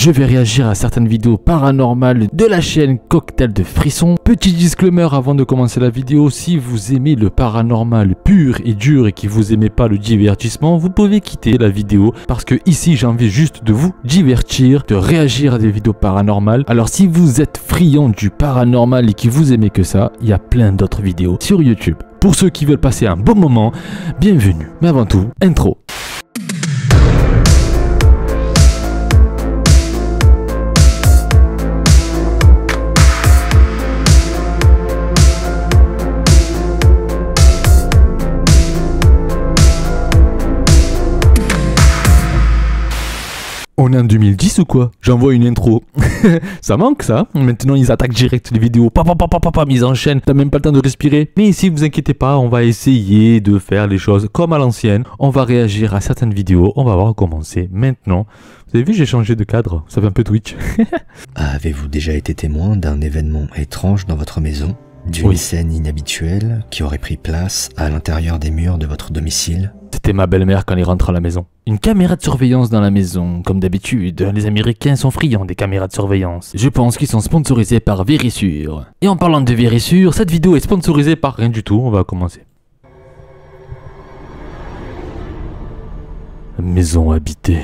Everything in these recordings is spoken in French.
je vais réagir à certaines vidéos paranormales de la chaîne Cocktail de Frissons. Petit disclaimer avant de commencer la vidéo, si vous aimez le paranormal pur et dur et que vous aimez pas le divertissement, vous pouvez quitter la vidéo parce que ici j'ai envie juste de vous divertir, de réagir à des vidéos paranormales. Alors si vous êtes friand du paranormal et que vous aimez que ça, il y a plein d'autres vidéos sur YouTube. Pour ceux qui veulent passer un bon moment, bienvenue. Mais avant tout, intro. On est en 2010 ou quoi? J'envoie une intro. Ça manque ça. Maintenant ils attaquent direct les vidéos. Ils enchaînent. T'as même pas le temps de respirer. Mais ici vous inquiétez pas, on va essayer de faire les choses comme à l'ancienne. On va réagir à certaines vidéos. On va voir comment c'est maintenant. Vous avez vu, j'ai changé de cadre. Ça fait un peu Twitch. Avez-vous déjà été témoin d'un événement étrange dans votre maison? D'une scène inhabituelle qui aurait pris place à l'intérieur des murs de votre domicile? C'était ma belle-mère quand elle rentre à la maison. Une caméra de surveillance dans la maison. Comme d'habitude, les Américains sont friands des caméras de surveillance. Je pense qu'ils sont sponsorisés par Verisure. Et en parlant de Verisure, cette vidéo est sponsorisée par rien du tout. On va commencer. Maison habitée.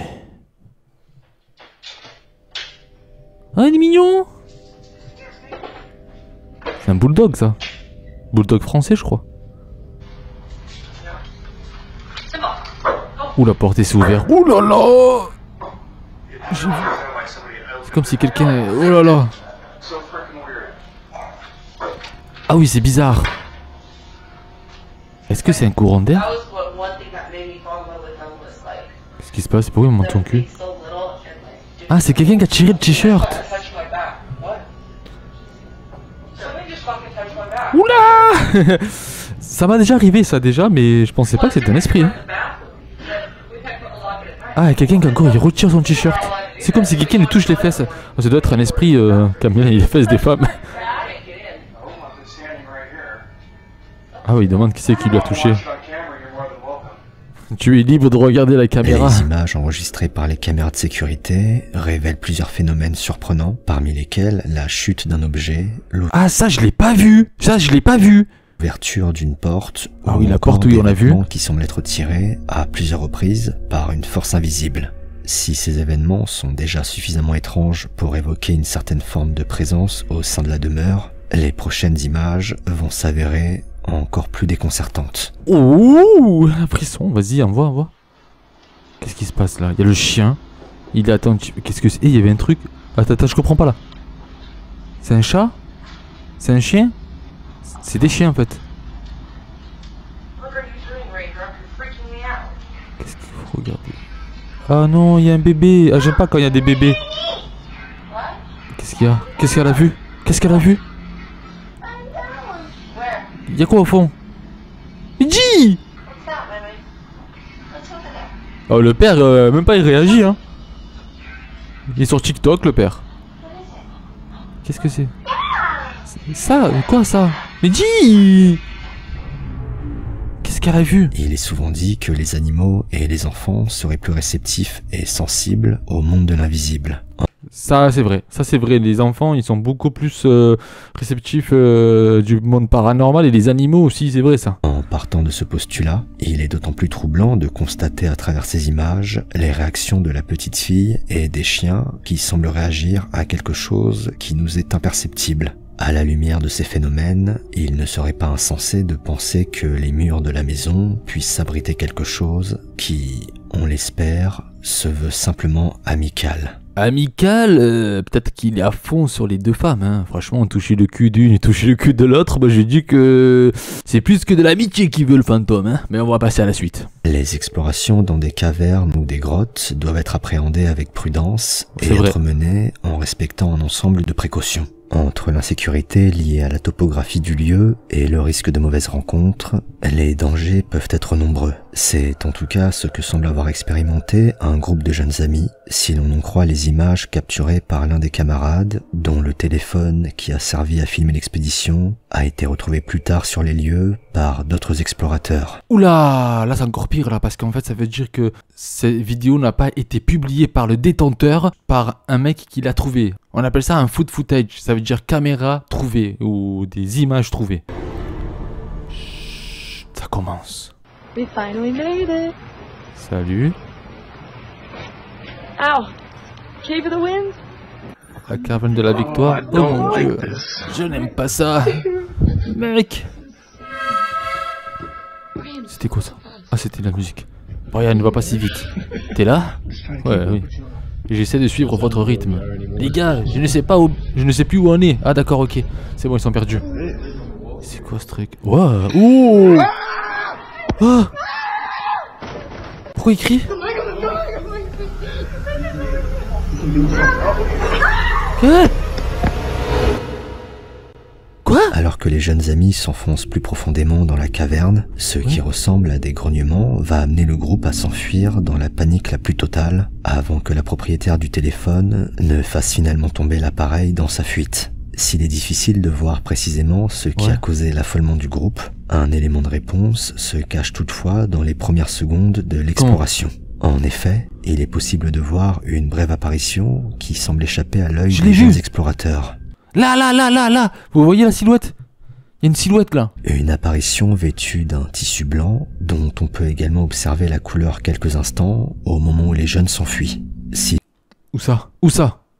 Ah, il est mignon! C'est un bulldog ça. Bulldog français je crois. Ouh, la porte s'est ouverte. Ouh là là! C'est comme si quelqu'un... Oh là là! Ah oui, c'est bizarre. Est-ce que c'est un courant d'air? Qu'est-ce qui se passe? Pourquoi il me monte son cul? Ah, c'est quelqu'un qui a tiré le t-shirt. Oula! Ça m'a déjà arrivé ça déjà, mais je pensais pas que c'était un esprit. Hein. Ah, quelqu'un qui encore il retire son t-shirt. C'est comme si quelqu'un lui touche les fesses. Oh, ça doit être un esprit qui a mis les fesses des femmes. Ah oui, il demande qui c'est qui lui a touché. Tu es libre de regarder la caméra. Les images enregistrées par les caméras de sécurité révèlent plusieurs phénomènes surprenants, parmi lesquels la chute d'un objet, ah ça je l'ai pas vu. Ça je l'ai pas vu. L'ouverture d'une porte, ah oui, la porte où on a vu, qui semble être tirée à plusieurs reprises par une force invisible. Si ces événements sont déjà suffisamment étranges pour évoquer une certaine forme de présence au sein de la demeure, les prochaines images vont s'avérer encore plus déconcertantes. Ouh, un frisson, vas-y, envoie. Qu'est-ce qui se passe là? Il y a le chien. Il attend. Qu'est-ce que c'est? Il y avait un truc. Attends, je comprends pas là. C'est un chat? C'est un chien? C'est des chiens en fait. Qu'est-ce qu'il faut regarder? Ah non, il y a un bébé. Ah, j'aime pas quand il y a des bébés. Qu'est-ce qu'il y a? Qu'est-ce qu'elle a vu? Qu'est-ce qu'elle a vu? Il y a quoi au fond? Dis! Oh, le père, même pas il réagit hein. Il est sur TikTok le père. Qu'est-ce que c'est? Ça? Quoi ça? Mais dis! Qu'est-ce qu'elle a vu? Il est souvent dit que les animaux et les enfants seraient plus réceptifs et sensibles au monde de l'invisible. Ça c'est vrai, les enfants ils sont beaucoup plus réceptifs du monde paranormal et les animaux aussi, c'est vrai ça. En partant de ce postulat, il est d'autant plus troublant de constater à travers ces images les réactions de la petite fille et des chiens qui semblent réagir à quelque chose qui nous est imperceptible. À la lumière de ces phénomènes, il ne serait pas insensé de penser que les murs de la maison puissent abriter quelque chose qui, on l'espère, se veut simplement amical. Amical, peut-être qu'il est à fond sur les deux femmes, hein. Franchement, toucher le cul d'une et toucher le cul de l'autre, bah, j'ai dit que c'est plus que de l'amitié qui veut le fantôme, hein. Mais on va passer à la suite. Les explorations dans des cavernes ou des grottes doivent être appréhendées avec prudence et être menées en respectant un ensemble de précautions. Entre l'insécurité liée à la topographie du lieu et le risque de mauvaises rencontres, les dangers peuvent être nombreux. C'est en tout cas ce que semble avoir expérimenté un groupe de jeunes amis, si l'on en croit les images capturées par l'un des camarades, dont le téléphone qui a servi à filmer l'expédition a été retrouvé plus tard sur les lieux par d'autres explorateurs. Oula, là c'est encore pire là, parce qu'en fait ça veut dire que cette vidéo n'a pas été publiée par le détenteur, par un mec qui l'a trouvé. On appelle ça un food footage, ça veut dire caméra trouvée ou des images trouvées. Chut, ça commence. We finally made it. Salut. Ow! Cave of the Wind? La caverne de la victoire. Oh mon dieu, je n'aime pas ça. Mec. C'était quoi ça? Ah, c'était la musique. Brian, ne va pas si vite. T'es là? Ouais, oui. J'essaie de suivre votre rythme. Les gars, je ne sais pas où... Je ne sais plus où on est. Ah d'accord, ok. C'est bon, ils sont perdus. C'est quoi ce truc? Wow. Oh. Ah. Pourquoi il crie? Quoi? Alors que les jeunes amis s'enfoncent plus profondément dans la caverne, ce qui ressemble à des grognements va amener le groupe à s'enfuir dans la panique la plus totale, avant que la propriétaire du téléphone ne fasse finalement tomber l'appareil dans sa fuite. S'il est difficile de voir précisément ce qui a causé l'affolement du groupe, un élément de réponse se cache toutefois dans les premières secondes de l'exploration. En effet, il est possible de voir une brève apparition qui semble échapper à l'œil des jeunes explorateurs. Là. Vous voyez la silhouette? Il y a une silhouette là. Une apparition vêtue d'un tissu blanc dont on peut également observer la couleur quelques instants au moment où les jeunes s'enfuient. Où ça?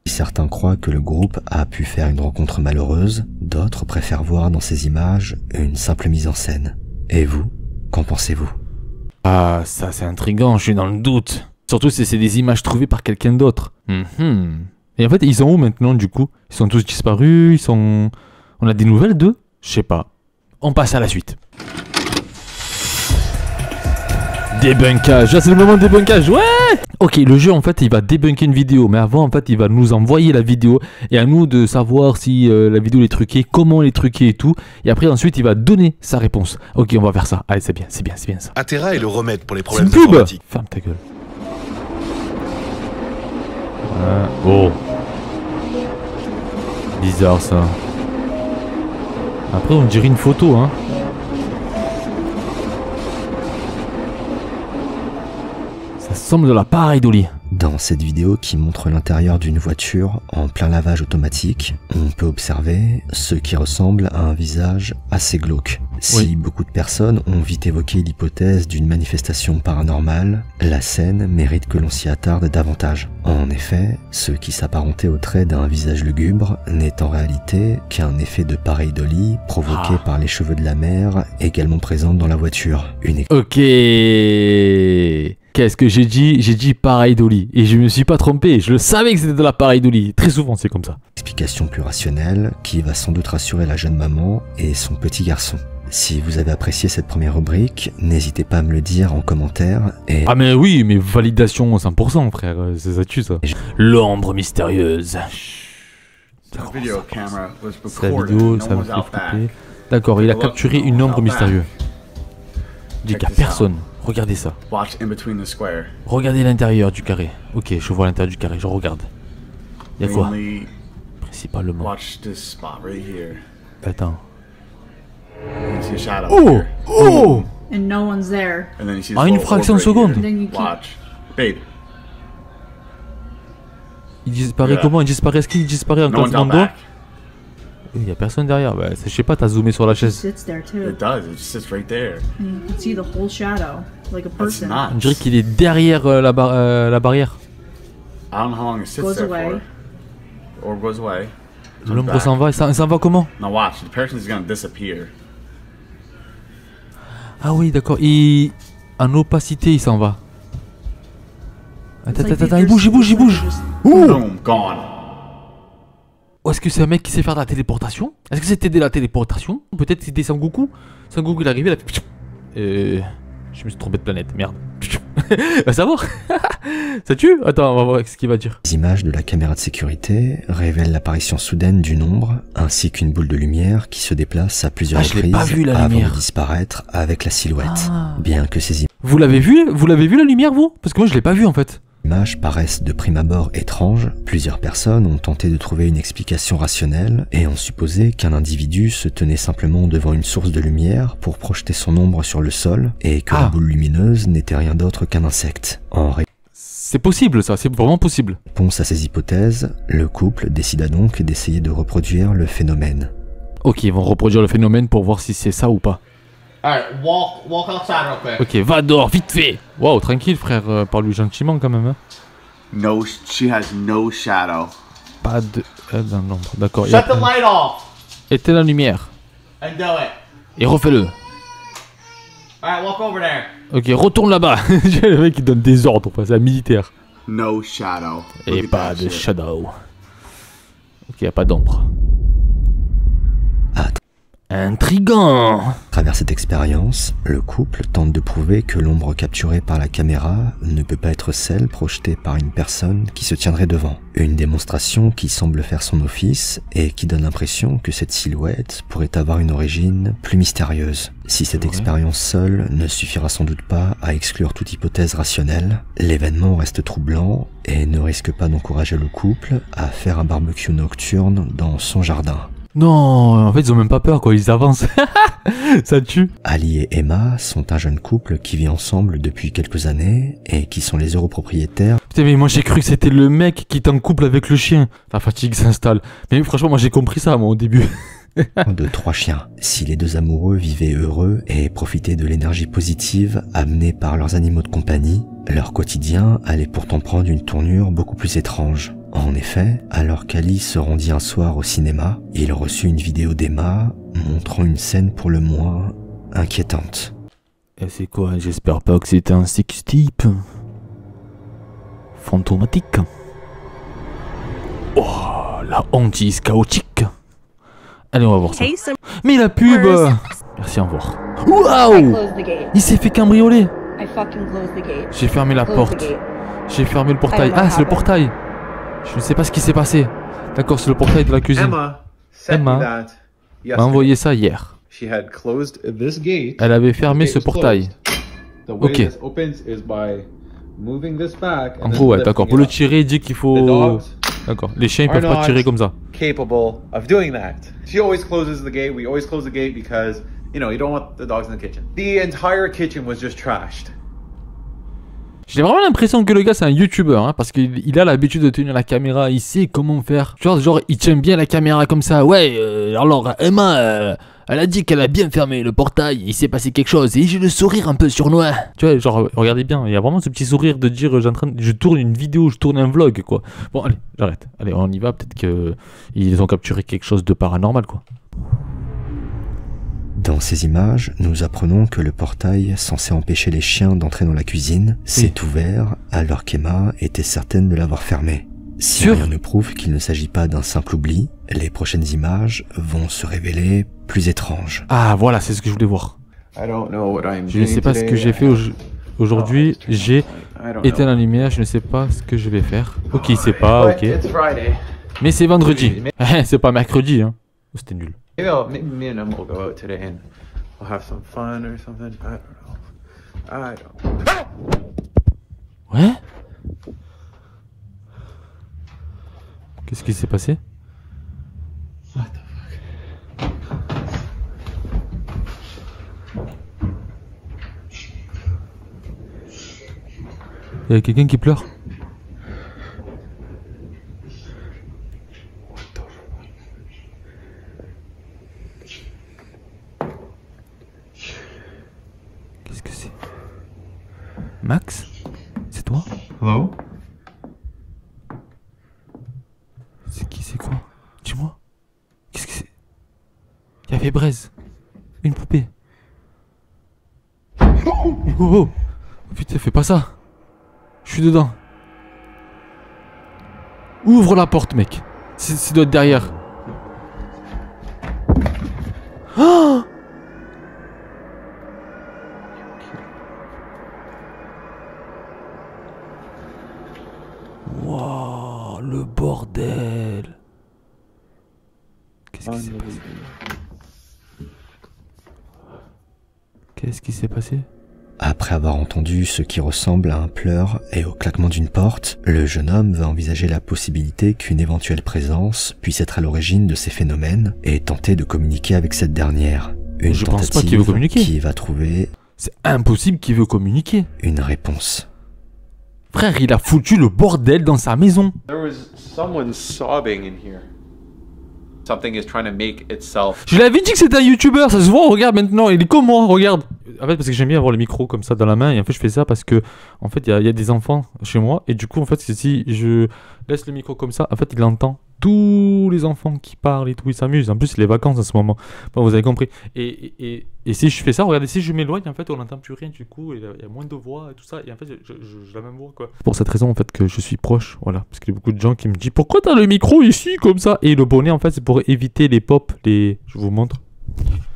Certains croient que le groupe a pu faire une rencontre malheureuse, d'autres préfèrent voir dans ces images une simple mise en scène. Et vous, qu'en pensez-vous? Ah, ça c'est intriguant, je suis dans le doute. Surtout si c'est des images trouvées par quelqu'un d'autre. Et en fait, ils sont où maintenant du coup? Ils sont tous disparus, On a des nouvelles d'eux? Je sais pas. On passe à la suite. Débunkage, ah, c'est le moment de débunkage, ouais! Ok, le jeu en fait il va débunker une vidéo, mais avant en fait il va nous envoyer la vidéo et à nous de savoir si la vidéo est truquée, comment elle est truquée et tout, et après ensuite il va donner sa réponse. Ok, on va faire ça, allez c'est bien ça. Atera est le remède pour les C'est problèmes une pub! informatiques. Ferme ta gueule. Oh. Bizarre ça. Après on dirait une photo hein. Ça semble de la pareidolie. Dans cette vidéo qui montre l'intérieur d'une voiture en plein lavage automatique, on peut observer ce qui ressemble à un visage assez glauque. Si beaucoup de personnes ont vite évoqué l'hypothèse d'une manifestation paranormale, la scène mérite que l'on s'y attarde davantage. En effet, ce qui s'apparentait au trait d'un visage lugubre n'est en réalité qu'un effet de pareidolie provoqué par les cheveux de la mère également présentes dans la voiture. Ok. Qu'est-ce que j'ai dit? J'ai dit pareidolie. Et je me suis pas trompé. Je le savais que c'était de la pareidolie. Très souvent, c'est comme ça. Explication plus rationnelle qui va sans doute rassurer la jeune maman et son petit garçon. Si vous avez apprécié cette première rubrique, n'hésitez pas à me le dire en commentaire et... Ah mais oui, mais validation 100% frère. C'est ça tue ça. L'ombre mystérieuse. The video camera was La recorded. vidéo, No ça me one's fait out flipper. back. D'accord, il a capturé une ombre mystérieuse. Il dit qu'il n'y a Check this out. personne. Regardez ça. Watch in between the square. Regardez l'intérieur du carré. Ok, je vois l'intérieur du carré, je regarde. Il y a quoi? Mainly Principalement. watch this spot right here. Attends. You see a shadow Oh! here. Oh! and no one's there. And then you see this En une little fraction de orb right seconde. here. Then you keep Watch. Babe. Il disparaît Yeah. comment? Il disparaît, est-ce qu'il disparaît en No one's claquement out de doigts? back. Il n'y a personne derrière. Bah, je sais pas, t'as zoomé sur la chaise. sits there too. It does. It just sits right there. And you can see the whole shadow, like a It's person. not. On dirait qu'il est derrière la barrière. I don't know how long it sits Goes there away. for. Or goes away. Comes L'ombre back. s'en va. Ça va comment? Now watch. The person's gonna disappear. Ah oui, d'accord. En opacité, il s'en va. It's Attends, like attends, they- il bouge. it's like they're just- Boom. Gone. Ou est-ce que c'est un mec qui sait faire de la téléportation? Est-ce que c'était de la téléportation? Peut-être c'était Sangoku? Sangoku il est arrivé, il a fait... je me suis trompé de planète, merde. Va savoir. Ça tue? Attends, on va voir ce qu'il va dire. Les images de la caméra de sécurité révèlent l'apparition soudaine d'une ombre ainsi qu'une boule de lumière qui se déplace à plusieurs je l'ai reprises pas vu, la avant lumière. de disparaître avec la silhouette. Ah. Bien que ces Vous l'avez vu? Vous l'avez vu la lumière, vous? Parce que moi, je l'ai pas vu en fait. images paraissent de prime abord étranges, plusieurs personnes ont tenté de trouver une explication rationnelle et ont supposé qu'un individu se tenait simplement devant une source de lumière pour projeter son ombre sur le sol et que la boule lumineuse n'était rien d'autre qu'un insecte. En C'est possible ça, c'est vraiment possible. réponse à ces hypothèses, le couple décida donc d'essayer de reproduire le phénomène. Ok, ils vont reproduire le phénomène pour voir si c'est ça ou pas. Alright, walk outside real quick. Ok, va dehors, vite fait. Waouh, tranquille frère, parle-lui gentiment quand même. Hein. No, she has no shadow. Pas de... dans l'ombre, d'accord. Shut the light off Éteins la lumière. and do it. Et refais-le. Alright, walk over there. Ok, retourne là-bas. Le mec il donne des ordres, c'est un militaire. No shadow. Et Look at pas that de shit. shadow. Ok, y a pas d'ombre. Ah. Intriguant. À travers cette expérience, le couple tente de prouver que l'ombre capturée par la caméra ne peut pas être celle projetée par une personne qui se tiendrait devant. Une démonstration qui semble faire son office et qui donne l'impression que cette silhouette pourrait avoir une origine plus mystérieuse. Si cette Ouais. expérience seule ne suffira sans doute pas à exclure toute hypothèse rationnelle, l'événement reste troublant et ne risque pas d'encourager le couple à faire un barbecue nocturne dans son jardin. Non, en fait ils ont même pas peur quoi, ils avancent. Ça tue. Ali et Emma sont un jeune couple qui vit ensemble depuis quelques années et qui sont les heureux propriétaires Putain mais moi j'ai cru que c'était le mec qui est en couple avec le chien. La fatigue s'installe. Mais franchement moi j'ai compris ça moi au début. de 3 chiens. Si les deux amoureux vivaient heureux et profitaient de l'énergie positive amenée par leurs animaux de compagnie, leur quotidien allait pourtant prendre une tournure beaucoup plus étrange. En effet, alors qu'Ali se rendit un soir au cinéma, il reçut une vidéo d'Emma montrant une scène pour le moins inquiétante. Et c'est quoi? J'espère pas que c'était un sextype. Fantomatique. Oh, la hantise chaotique. Allez, on va voir ça. Hey, some Mais la pub. Merci, au revoir. I Waouh! closed the gate. Il s'est fait cambrioler. I fucking closed the gate. J'ai fermé la Close porte. the gate. J'ai fermé le portail. Ah, c'est le portail. Je ne sais pas ce qui s'est passé. D'accord, c'est le portail de la cuisine. Emma sent Emma me that m'a yesterday. envoyé ça hier. She had closed this gate. Elle avait fermé The ce gate was portail. closed. The way Ok. this opens is by moving this back. En and gros, then ouais, d'accord. lifting Pour it le up. tirer, il dit qu'il The faut... dogs D'accord. Les chiens, ils are peuvent pas not tirer comme ça. capable of doing that. She always closes the gate. We always close the gate because, you know, you don't want the dogs in the kitchen. The entire kitchen was just trashed. J'ai vraiment l'impression que le gars c'est un youtubeur hein, parce qu'il a l'habitude de tenir la caméra, il sait comment faire. Genre il tient bien la caméra comme ça. Ouais, alors Emma, elle a dit qu'elle a bien fermé le portail, il s'est passé quelque chose et j'ai le sourire un peu surnois. Tu vois, genre regardez bien, il y a vraiment ce petit sourire de dire je tourne une vidéo, je tourne un vlog quoi. Bon allez, j'arrête. Allez, on y va, peut-être que ils ont capturé quelque chose de paranormal quoi. Dans ces images, nous apprenons que le portail censé empêcher les chiens d'entrer dans la cuisine s'est ouvert alors qu'Emma était certaine de l'avoir fermé. Si Sûr rien ne prouve qu'il ne s'agit pas d'un simple oubli, les prochaines images vont se révéler plus étranges. Ah voilà, c'est ce que je voulais voir. I don't know what I'm Je ne sais pas ce que j'ai fait aujourd'hui, j'ai éteint éteint la lumière, je ne sais pas ce que je vais faire. Ok, il sait pas, ok. It's Friday. Mais c'est vendredi. C'est pas mercredi, hein. Oh, c'était nul. Maybe me and Emma will go out today and we'll have some fun or something. I don't know. Ouais? Qu'est-ce qui s'est passé? Il y a quelqu'un qui pleure? Qu'est-ce que c'est? Max? C'est toi? Hello? C'est qui? C'est quoi? Dis-moi. Qu'est-ce que c'est? Il y avait Braise. Une poupée. Oh, oh, oh. Putain, fais pas ça. Je suis dedans. Ouvre la porte, mec. Ça doit être derrière. Oh! bordel. Qu'est-ce qui s'est passé? Qu'est-ce qui s'est passé? Après avoir entendu ce qui ressemble à un pleur et au claquement d'une porte, le jeune homme va envisager la possibilité qu'une éventuelle présence puisse être à l'origine de ces phénomènes et tenter de communiquer avec cette dernière. Une Je pense pas tentative qu'il veut communiquer. qui va trouver C'est impossible qu'il veut communiquer. une réponse. Frère, il a foutu le bordel dans sa maison. There was someone sobbing in here. Something is trying to make itself. Je l'avais dit que c'était un youtubeur, ça se voit, regarde maintenant, il est comme moi, regarde. En fait, parce que j'aime bien avoir le micro comme ça dans la main, et en fait, je fais ça parce que, en fait, il y a des enfants chez moi, et du coup, en fait, si je laisse le micro comme ça, en fait, il entend tous les enfants qui parlent et tout, ils s'amusent. En plus, c'est les vacances en ce moment. Bon, vous avez compris. Et si je fais ça, regardez, si je m'éloigne, en fait, on n'entend plus rien du coup, il y a moins de voix et tout ça, et en fait, je la même voix, quoi. Pour cette raison, en fait, que je suis proche, voilà. Parce qu'il y a beaucoup de gens qui me disent, pourquoi t'as le micro ici, comme ça? Et le bonnet, en fait, c'est pour éviter les pops, je vous montre.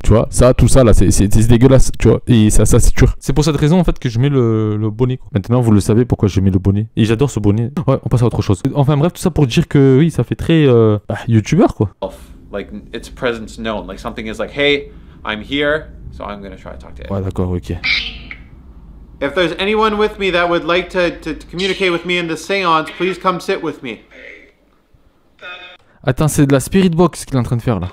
Tu vois, ça, tout ça là, c'est dégueulasse, tu vois, et ça sature. C'est pour cette raison en fait que je mets le bonnet, quoi. Maintenant, vous le savez pourquoi je mets le bonnet. Et j'adore ce bonnet. Ouais, on passe à autre chose. Enfin bref, tout ça pour dire que oui, ça fait très youtubeur, quoi. Like its presence known. Like something is like, hey, I'm here, so I'm gonna try to talk to it. Ouais, d'accord, ok. If there's anyone with me that would like to communicate with me in the seance, please come sit with me. Attends, c'est de la spirit box qu'il est en train de faire là.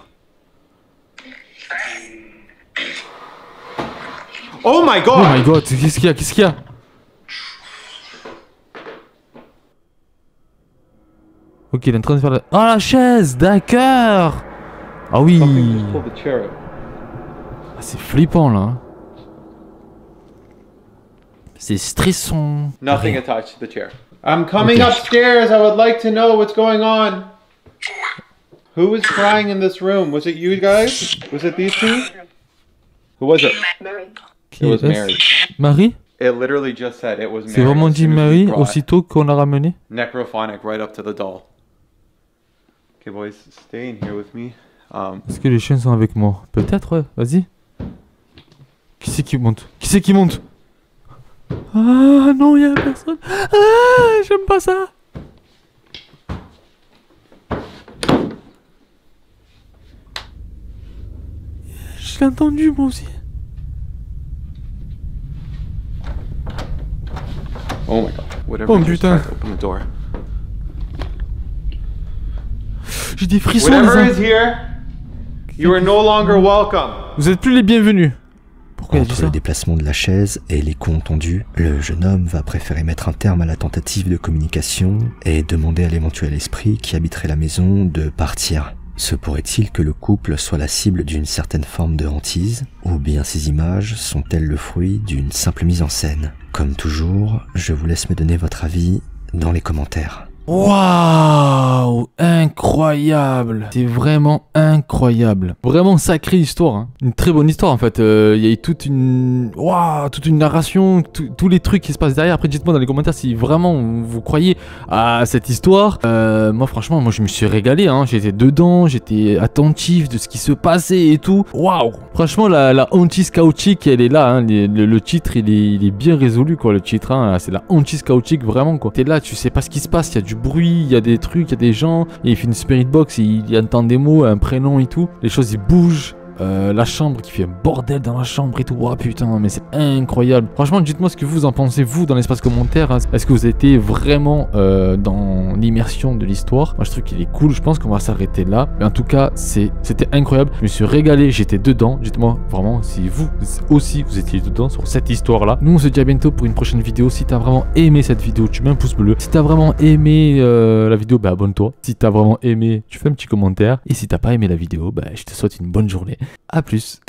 Oh my god! Oh my god, qu'est-ce qu'il y a? Qu'est-ce qu'il y a? Ok, il est en train de faire la... Oh, la chaise, d'accord. Ah oui. Something just pulled the chair out. Ah, c'est flippant là. C'est stressant. Nothing attached to the chair. I'm coming upstairs. I would like to know what's going on. Who was crying in this room? Was it you guys? Was it these two? Who was it? It was Mary. Marie? It literally just said it was Mary. C'est vraiment as dit soon as we Marie brought aussitôt qu'on l'a ramené? Necrophonic right up to the doll. Okay, boys, stay in here with me. Est-ce que les chiens sont avec moi? Peut-être, ouais, vas-y. Qui c'est qui monte? Qui c'est qui monte? Ah non, y'a personne. Ah, j'aime pas ça. Je l'ai entendu moi aussi. Oh my god. Whatever. Oh, just putain. tried to open the door. J'ai des frissons. Whatever Les is here, you are no longer welcome. Vous êtes plus les bienvenus. Pourquoi il a dit Entre ça? le déplacement de la chaise et les coups entendus, le jeune homme va préférer mettre un terme à la tentative de communication et demander à l'éventuel esprit qui habiterait la maison de partir. Se pourrait-il que le couple soit la cible d'une certaine forme de hantise, ou bien ces images sont-elles le fruit d'une simple mise en scène? Comme toujours, je vous laisse me donner votre avis dans les commentaires. Waouh, incroyable. C'est vraiment incroyable. Vraiment sacrée histoire, hein. Une très bonne histoire en fait. Il y a eu toute une narration, tous les trucs qui se passent derrière. Après dites-moi dans les commentaires si vraiment vous croyez à cette histoire. Moi franchement, moi je me suis régalé, hein. J'étais dedans, j'étais attentif de ce qui se passait et tout. Waouh. Franchement la hantise chaotique elle est là, hein. Le titre il est bien résolu quoi, le titre, hein. C'est la hantise chaotique vraiment quoi. T'es là, tu sais pas ce qui se passe, il y a du bruit, il y a des trucs, il y a des gens, il fait une spirit box, il entend des mots, un prénom et tout, les choses ils bougent. La chambre qui fait un bordel dans la chambre et tout. Oh putain, mais c'est incroyable. Franchement, dites-moi ce que vous en pensez, vous, dans l'espace commentaire. Hein. Est-ce que vous étiez vraiment dans l'immersion de l'histoire? Moi, je trouve qu'il est cool. Je pense qu'on va s'arrêter là. Mais en tout cas, c'était incroyable. Je me suis régalé. J'étais dedans. Dites-moi vraiment si vous aussi, vous étiez dedans sur cette histoire-là. Nous, on se dit à bientôt pour une prochaine vidéo. Si t'as vraiment aimé cette vidéo, tu mets un pouce bleu. Si t'as vraiment aimé la vidéo, bah abonne-toi. Si t'as vraiment aimé, tu fais un petit commentaire. Et si t'as pas aimé la vidéo, bah je te souhaite une bonne journée. À plus.